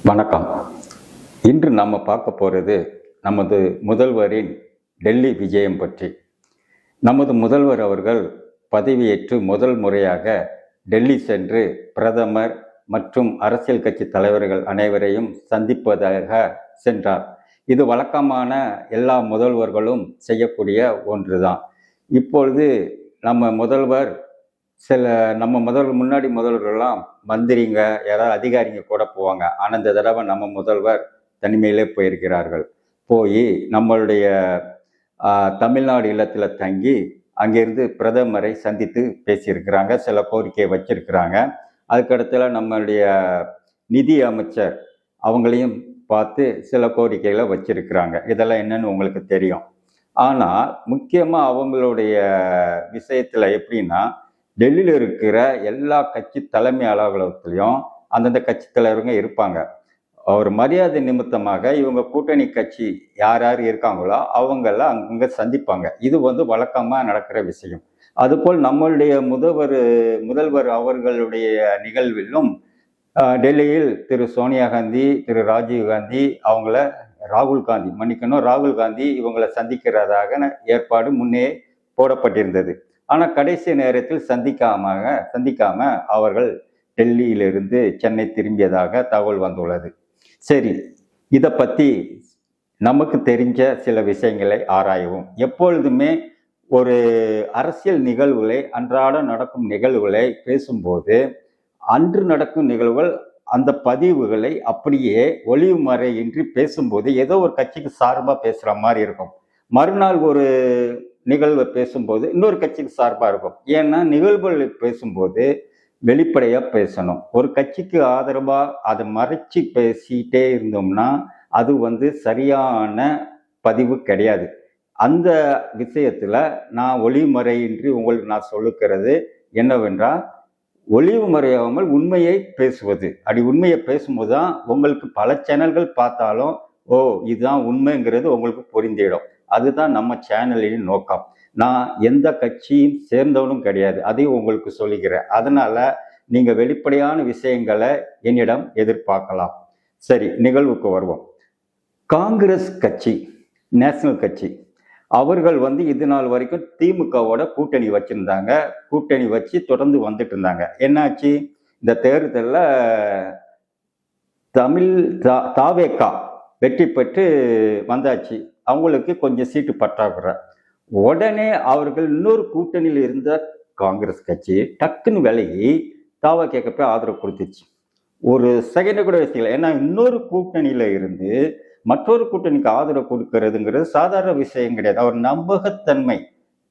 வணக்கம். இன்று நம்ம பார்க்க போகிறது நமது முதல்வரின் டெல்லி விஜயம் பற்றி. நமது முதல்வர் அவர்கள் பதவியேற்று முதல் முறையாக டெல்லி சென்று பிரதமர் மற்றும் அரசியல் கட்சி தலைவர்கள் அனைவரையும் சந்திப்பதாக சென்றார். இது வழக்கமான எல்லா முதல்வர்களும் செய்யக்கூடிய ஒன்றுதான். இப்பொழுது நம்ம முதல்வர் முன்னாடி முதல்வர்கள்லாம் மந்திரிங்க யாராவது அதிகாரிங்க கூட போவாங்க. ஆனால் இந்த தடவை நம்ம முதல்வர் தனிமையிலே போயிருக்கிறார்கள். போய் நம்மளுடைய தமிழ்நாடு இல்லத்தில் தங்கி அங்கிருந்து பிரதமரை சந்தித்து பேசியிருக்கிறாங்க. சில கோரிக்கையை வச்சிருக்கிறாங்க. அதுக்கடுத்துல நம்மளுடைய நிதி அமைச்சர் அவங்களையும் பார்த்து சில கோரிக்கைகளை வச்சிருக்கிறாங்க. இதெல்லாம் என்னன்னு உங்களுக்கு தெரியும். ஆனால் முக்கியமாக அவங்களுடைய விஷயத்தில் எப்படின்னா, டெல்லியில் இருக்கிற எல்லா கட்சி தலைமை அலுவலகத்திலையும் அந்தந்த கட்சி தலைவருங்க இருப்பாங்க. ஒரு மரியாதை நிமித்தமாக இவங்க கூட்டணி கட்சி யார் யார் இருக்காங்களோ அவங்கெல்லாம் அங்கங்கே சந்திப்பாங்க. இது வழக்கமாக நடக்கிற விஷயம். அதுபோல் நம்மளுடைய முதல்வர் அவர்களுடைய நிகழ்விலும் டெல்லியில் திரு சோனியா காந்தி, திரு ராஜீவ் காந்தி, ராகுல் காந்தி இவங்களை சந்திக்கிறதாக ஏற்பாடு முன்னே போடப்பட்டிருந்தது. ஆனால் கடைசி நேரத்தில் சந்திக்காம அவர்கள் டெல்லியிலிருந்து சென்னை திரும்பியதாக தகவல் வந்துள்ளது. சரி, இதை பற்றி நமக்கு தெரிஞ்ச சில விஷயங்களை ஆராயவும். எப்பொழுதுமே ஒரு அரசியல் நிகழ்வுகளை, அன்றாட நடக்கும் நிகழ்வுகளை பேசும்போது அன்று நடக்கும் நிகழ்வுகள் அந்த பதிவுகளை அப்படியே ஒளிவு மறையின்றி பேசும்போது ஏதோ ஒரு கட்சிக்கு சார்பாக பேசுகிற மாதிரி இருக்கும். மறுநாள் ஒரு நிகழ்வை பேசும்போது இன்னொரு கட்சிக்கு சார்பாக இருக்கும். ஏன்னா நிகழ்வுகளை பேசும்போது வெளிப்படையாக பேசணும். ஒரு கட்சிக்கு ஆதரவாக அதை மறைச்சி பேசிட்டே இருந்தோம்னா அது சரியான பதிவு கிடையாது. அந்த விஷயத்தில் நான் ஒளிமறையின்றி உங்களுக்கு நான் சொல்லுகிறது என்னவென்றால், ஒளிவு மறையாமல் உண்மையை பேசுவது. அப்படி உண்மையை பேசும்போது தான் உங்களுக்கு பல சேனல்கள் பார்த்தாலும் இதுதான் உண்மைங்கிறது உங்களுக்கு புரிந்திடும். அதுதான் நம்ம சேனலின் நோக்கம். நான் எந்த கட்சியும் சேர்ந்தவனும் கிடையாது, அதையும் உங்களுக்கு சொல்லிக்கிறேன். அதனால நீங்க வெளிப்படையான விஷயங்களை என்னிடம் எதிர்பார்க்கலாம். சரி, நிகழ்வுக்கு வருவோம். காங்கிரஸ் கட்சி, நேஷனல் கட்சி, அவர்கள் இது நாள் வரைக்கும் திமுகவோட கூட்டணி வச்சிருந்தாங்க. கூட்டணி வச்சு தொடர்ந்து வந்துட்டு இருந்தாங்க. என்னாச்சு, இந்த தேர்தலில் தாவேகா வெற்றி பெற்று வந்தாச்சு. அவங்களுக்கு கொஞ்சம் சீட்டு பற்றாக்குறை. உடனே அவர்கள் இன்னொரு கூட்டணியில் இருந்த காங்கிரஸ் கட்சி டக்குன்னு விலகி தாவேகாக்கு போய் ஆதரவு கொடுத்துச்சு. ஒரு செகண்ட் கூட வச்சுக்கல. ஏன்னா இன்னொரு கூட்டணியில இருந்து மற்றொரு கூட்டணிக்கு ஆதரவு கொடுக்கறதுங்கிறது சாதாரண விஷயம் கிடையாது. அவர் நம்பகத்தன்மை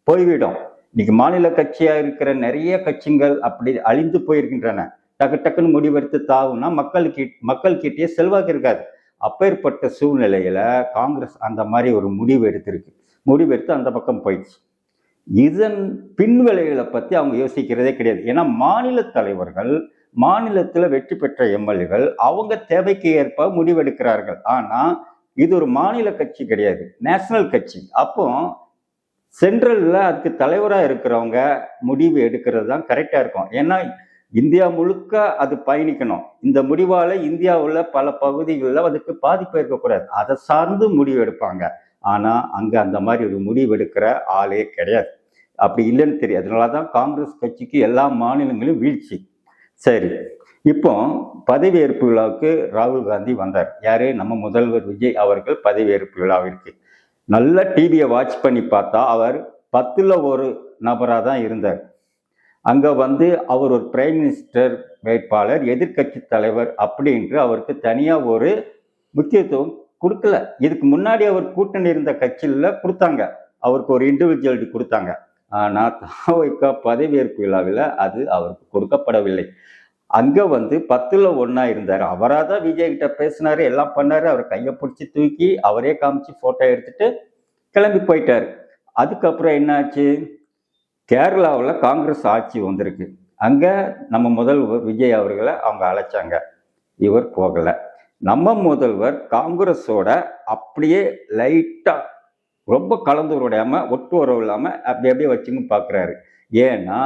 போய்விடும். இன்னைக்கு மாநில கட்சியா இருக்கிற நிறைய கட்சிகள் அப்படி அழிந்து போயிருக்கின்றன. டக்குன்னு முடிவெடுத்து தாவுனா மக்கள்கிட்டயே செல்வாக்கு இருக்காது. அப்பேற்பட்ட சூழ்நிலையில காங்கிரஸ் அந்த மாதிரி ஒரு முடிவெடுத்து அந்த பக்கம் போயிடுச்சு. இதன் பின்விளைவுகளை பத்தி அவங்க யோசிக்கிறதே கிடையாது. ஏன்னா மாநில தலைவர்கள், மாநிலத்தில் வெற்றி பெற்ற எம்எல்ஏகள் அவங்க தேவைக்கு ஏற்ப முடிவெடுக்கிறார்கள். ஆனா இது ஒரு மாநில கட்சி கிடையாது, நேஷனல் கட்சி. அப்போ சென்ட்ரல்ல அதுக்கு தலைவராக இருக்கிறவங்க முடிவு எடுக்கிறது தான் கரெக்டா இருக்கும். ஏன்னா இந்தியா முழுக்க அது பயணிக்கணும். இந்த முடிவால இந்தியாவுல பல பகுதிகளில் அதுக்கு பாதிப்பு இருக்கக்கூடாது. அதை சார்ந்து முடிவு எடுப்பாங்க. ஆனா அங்க அந்த மாதிரி ஒரு முடிவு எடுக்கிற ஆளே கிடையாது. அப்படி இல்லைன்னு தெரியும். அதனாலதான் காங்கிரஸ் கட்சிக்கு எல்லா மாநிலங்களும் வீழ்ச்சி. சரி, இப்போ பதவியேற்பு விழாவுக்கு ராகுல் காந்தி வந்தார். யாரு? நம்ம முதல்வர் விஜய் அவர்கள் பதவியேற்பு விழாவிற்கு. நல்ல டிவியை வாட்ச் பண்ணி பார்த்தா அவர் 10ல் ஒரு நபராக தான் இருந்தார். அங்க அவர் ஒரு பிரைம் மினிஸ்டர் வேட்பாளர், எதிர்கட்சி தலைவர் அப்படின்று அவருக்கு தனியா ஒரு முக்கியத்துவம் கொடுக்கல. இதுக்கு முன்னாடி அவர் கூட்டணி இருந்த கட்சியில கொடுத்தாங்க, அவருக்கு ஒரு இண்டிவிஜுவலிட்டி கொடுத்தாங்க. ஆனா தாவேகா பதவியேற்பு விழாவில் அது அவருக்கு கொடுக்கப்படவில்லை. அங்க 10ல் 1 இருந்தார். அவராதான் விஜய் கிட்ட பேசினாரு, எல்லாம் பண்ணாரு. அவர் கையை பிடிச்சி தூக்கி அவரே காமிச்சு போட்டோ எடுத்துட்டு கிளம்பி போயிட்டாரு. அதுக்கப்புறம் என்னாச்சு, கேரளாவில் காங்கிரஸ் ஆட்சி வந்திருக்கு. அங்க நம்ம முதல்வர் விஜய் அவர்களை அவங்க அழைச்சாங்க. இவர் போகல. நம்ம முதல்வர் காங்கிரஸோட அப்படியே லைட்டா ரொம்ப கலந்துரையாம, ஒட்டு உறவு இல்லாம அப்படியே வச்சுன்னு பாக்குறாரு. ஏன்னா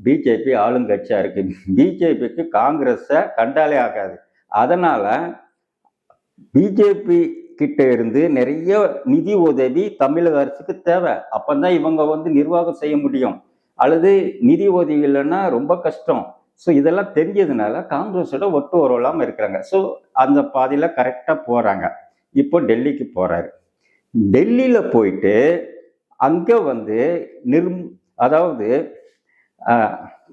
பிஜேபி ஆளுங்கட்சியா இருக்கு. பிஜேபிக்கு காங்கிரஸை கண்டாலே ஆகாது. அதனால பிஜேபி கிட்ட இருந்து நிறைய நிதி உதவி தமிழக அரசுக்கு தேவை. அப்பதான் இவங்க வந்து நிர்வாகம் செய்ய முடியும். அல்லது நிதி உதவி இல்லைன்னா ரொம்ப கஷ்டம். ஸோ இதெல்லாம் தெரிஞ்சதுனால காங்கிரஸோட ஒட்டு உறவில்லாம இருக்கிறாங்க. ஸோ அந்த பாதையில கரெக்டா போறாங்க. இப்போ டெல்லிக்கு போறாரு. டெல்லியில போயிட்டு அங்க வந்து அதாவது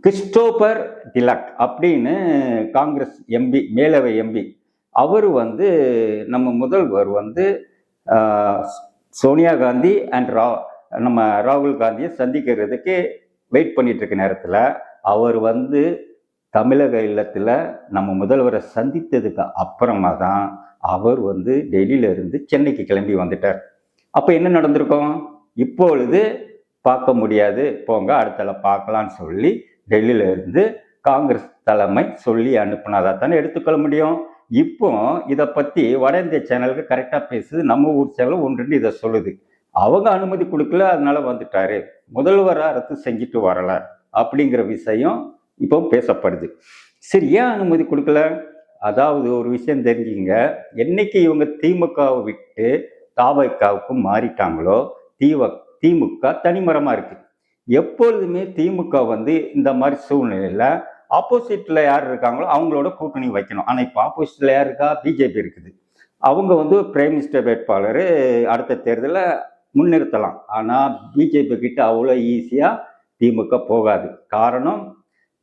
கிறிஸ்டோபர் டிலக் அப்படின்னு காங்கிரஸ் எம்பி, மேலவை எம்பி, அவர் வந்து நம்ம முதல்வர் வந்து சோனியா காந்தி அண்ட் நம்ம ராகுல் காந்தியை சந்திக்கிறதுக்கு வெயிட் பண்ணிட்டு இருக்க நேரத்தில் அவர் வந்து தமிழக இல்லத்தில் நம்ம முதல்வரை சந்தித்ததுக்கு அப்புறமா தான் அவர் வந்து டெல்லியில இருந்து சென்னைக்கு கிளம்பி வந்துட்டார். அப்போ என்ன நடந்திருக்கும்? இப்பொழுது பார்க்க முடியாது, போங்க அடுத்தால பார்க்கலான்னு சொல்லி டெல்லியில இருந்து காங்கிரஸ் தலைமை சொல்லி அனுப்புனாதா தானே எடுத்துக்கொள்ள முடியும். இப்போ இதை பத்தி வட இந்திய சேனலுக்கு கரெக்டா பேசுது, நம்ம ஊர் சேனல் ஒன்று இதை சொல்லுது. அவங்க அனுமதி கொடுக்கல, அதனால வந்துட்டாரு, முதல்வரா ரத்து செஞ்சுட்டு வரல அப்படிங்கிற விஷயம் இப்போ பேசப்படுது. சரி, ஏன் அனுமதி கொடுக்கல? அதாவது ஒரு விஷயம் தெரிஞ்சுங்க, என்னைக்கு இவங்க திமுகவை விட்டு தாவக்காவுக்கு மாறிட்டாங்களோ திமுக தனிமரமா இருக்கு. எப்பொழுதுமே திமுக வந்து இந்த மாதிரி சூழ்நிலையில ஆப்போசிட்ல யார் இருக்காங்களோ அவங்களோட கூட்டணி வைக்கணும். ஆனா இப்ப ஆப்போசிட்ல யார் இருக்கா? பிஜேபி இருக்குது. அவங்க வந்து பிரைம் மினிஸ்டர் வேட்பாளர் அடுத்த தேர்தலில் முன்னிறுத்தலாம். ஆனா பிஜேபி கிட்ட அவ்வளோ ஈஸியா திமுக போகாது. காரணம்,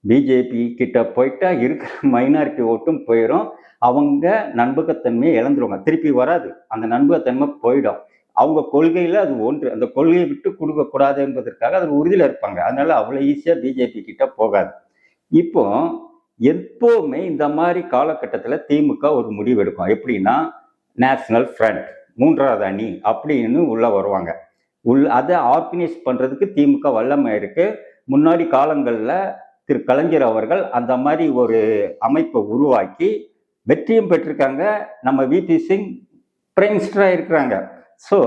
பிஜேபி கிட்ட போயிட்டா இருக்கிற மைனாரிட்டி ஓட்டும் போயிடும், அவங்க நம்பகத்தன்மையை இழந்துருவாங்க, திருப்பி வராது, அந்த நம்பகத்தன்மை போயிடும். அவங்க கொள்கையில அது ஒன்று, அந்த கொள்கையை விட்டு கொடுக்க கூடாது என்பதற்காக அது உறுதியில இருப்பாங்க. அதனால அவ்வளவு ஈஸியா பிஜேபி கிட்ட போகாது. இப்போ எப்பவுமே இந்த மாதிரி காலகட்டத்துல திமுக ஒரு முடிவு எடுக்கும். எப்படின்னா, நேஷனல் ஃப்ரண்ட், மூன்றாவது அணி அப்படின்னு உள்ள வருவாங்க. அதை ஆர்கனைஸ் பண்றதுக்கு திமுக வல்லமை இருக்கு. முன்னாடி காலங்கள்ல திரு கலைஞர் அவர்கள் அந்த மாதிரி ஒரு அமைப்பை உருவாக்கி வெற்றியும் பெற்றிருக்காங்க. நம்ம விபி சிங் பிரைம் மினிஸ்டரா இருக்கிறாங்க. ஸோ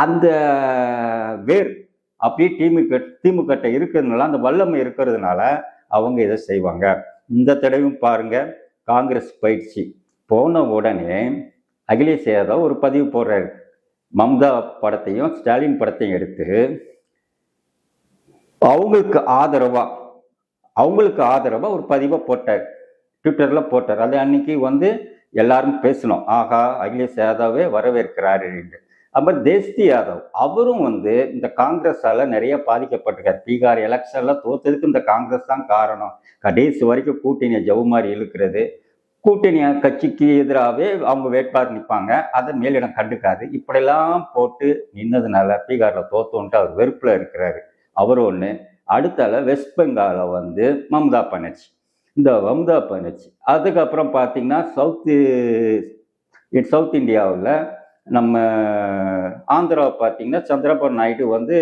அந்த வேர் அப்படியே திமுக இருக்கிறதுனால, அந்த வல்லமை இருக்கிறதுனால அவங்க இதை செய்வாங்க. இந்த தடவையும் பாருங்க, காங்கிரஸ் பயிற்சி போன உடனே அகிலேஷ் யாதவ் ஒரு பதிவு போடுறாரு. மம்தா படத்தையும் ஸ்டாலின் படத்தையும் எடுத்து அவங்களுக்கு ஆதரவா ஒரு பதிவை போட்டார், ட்விட்டர்ல போட்டார். அது அன்னைக்கு வந்து எல்லாரும் பேசணும், ஆகா அகிலேஷ் யாதவே வரவேற்கிறாரு. அப்புறம் தேஸ்தி யாதவ் அவரும் வந்து இந்த காங்கிரஸால நிறைய பாதிக்கப்பட்டிருக்காரு. பீகார் எலெக்ஷன்ல தோத்ததுக்கு இந்த காங்கிரஸ் தான் காரணம். கடைசி வரைக்கும் கூட்டணியை ஜவுமாரி இழுக்கிறது, கூட்டணி கட்சிக்கு எதிராகவே அவங்க வேட்பாளர் நிற்பாங்க, அதை மேலிடம் கண்டுக்காது. இப்படியெல்லாம் போட்டு நின்னதுனால பீகார்ல தோத்தோன்ட்டு அவர் வெறுப்புல இருக்கிறாரு. அவர் ஒன்று. அடுத்தால வெஸ்ட் பெங்கால வந்து மம்தா பானர்ஜி, இந்த மம்தா பானர்ஜி அதுக்கப்புறம் பார்த்தீங்கன்னா சவுத் இந்தியாவில் நம்ம ஆந்திராவை பார்த்தீங்கன்னா சந்திரபாபு நாயுடு வந்து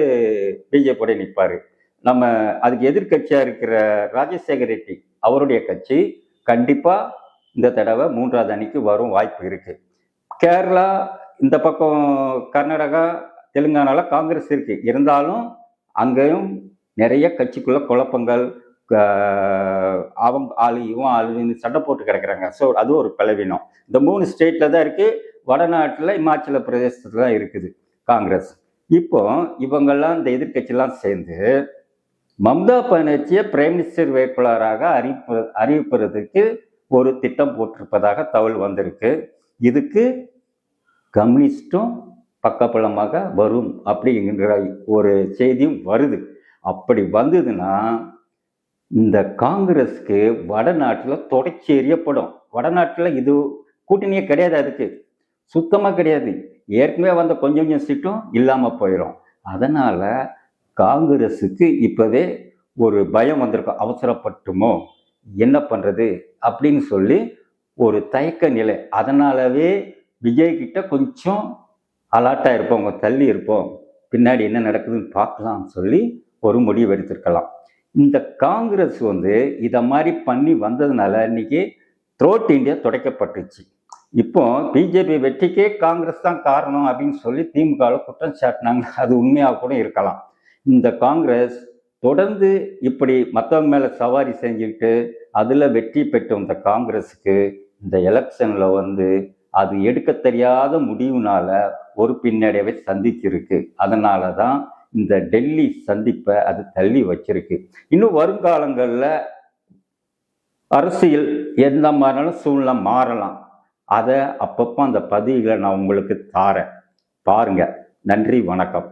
பிஜேபியோட நிற்பாரு. நம்ம அதுக்கு எதிர்கட்சியா இருக்கிற ராஜசேகர் ரெட்டி அவருடைய கட்சி கண்டிப்பா இந்த தடவை மூன்றாவது அணிக்கு வரும் வாய்ப்பு இருக்கு. கேரளா, இந்த பக்கம் கர்நாடகா, தெலுங்கானால காங்கிரஸ் இருக்கு. இருந்தாலும் அங்கேயும் நிறைய கட்சிக்குள்ள குழப்பங்கள், அவங்க ஆளு இவன் ஆளுன்னு சண்டை போட்டு கிடக்குறாங்க. ஸோ அது ஒரு பலவீனம். இந்த 3 ஸ்டேட்ல தான் இருக்கு. வடநாட்டில் இமாச்சல பிரதேசத்துல தான் இருக்குது காங்கிரஸ். இப்போ இவங்கெல்லாம் இந்த எதிர்கட்சியெல்லாம் சேர்ந்து மம்தா பானர்ஜியை பிரைம் மினிஸ்டர் வேட்பாளராக அறிவிப்பதற்கு ஒரு திட்டம் போட்டிருப்பதாக தகவல் வந்திருக்கு. இதுக்கு கம்யூனிஸ்டும் பக்கபலமாக வரும் அப்படிங்கிற ஒரு செய்தியும் வருது. அப்படி வந்ததுன்னா இந்த காங்கிரஸ்க்கு வடநாட்டில் தொடர்ச்சி எறியப்படும். வடநாட்டில் இது கூட்டணியே கிடையாது, அதுக்கு சுத்தமாக கிடையாது. ஏற்கனவே வந்த கொஞ்சம் கொஞ்சம் சீட்டும் இல்லாமல் போயிடும். அதனால காங்கிரஸுக்கு இப்போவே ஒரு பயம் வந்திருக்கும், அவசரப்பட்டுமோ என்ன பண்ணுறது அப்படின்னு சொல்லி ஒரு தயக்க நிலை. அதனாலவே விஜய் கிட்ட கொஞ்சம் அலர்ட்டாக இருப்போம், தள்ளி இருப்போம், பின்னாடி என்ன நடக்குதுன்னு பார்க்கலாம்னு சொல்லி ஒரு முடிவு எடுத்திருக்கலாம். இந்த காங்கிரஸ் வந்து இதை மாதிரி பண்ணி வந்ததுனால இன்னைக்கு த்ரோட் இந்தியா துடைக்கப்பட்டுச்சு. இப்போ பிஜேபி வெற்றிக்கே காங்கிரஸ் தான் காரணம் அப்படின்னு சொல்லி திமுகவில் குற்றம் சாட்டினாங்க. அது உண்மையாக கூட இருக்கலாம். இந்த காங்கிரஸ் தொடர்ந்து இப்படி மற்றவங்க மேலே சவாரி செஞ்சுக்கிட்டு அதில் வெற்றி பெற்ற இந்த காங்கிரஸுக்கு இந்த எலெக்ஷனில் வந்து அது எடுக்க தெரியாத முடிவுனால ஒரு பின்னடைவை சந்திச்சிருக்கு. அதனால தான் இந்த டெல்லி சந்திப்பை அது தள்ளி வச்சிருக்கு. இன்னும் வருங்காலங்களில் அரசியல் எந்த மாதிரினாலும் சூழ்நிலை மாறலாம். அதை அப்பப்போ அந்த பதிவுகளை நான் உங்களுக்கு தாரேன், பாருங்க. நன்றி, வணக்கம்.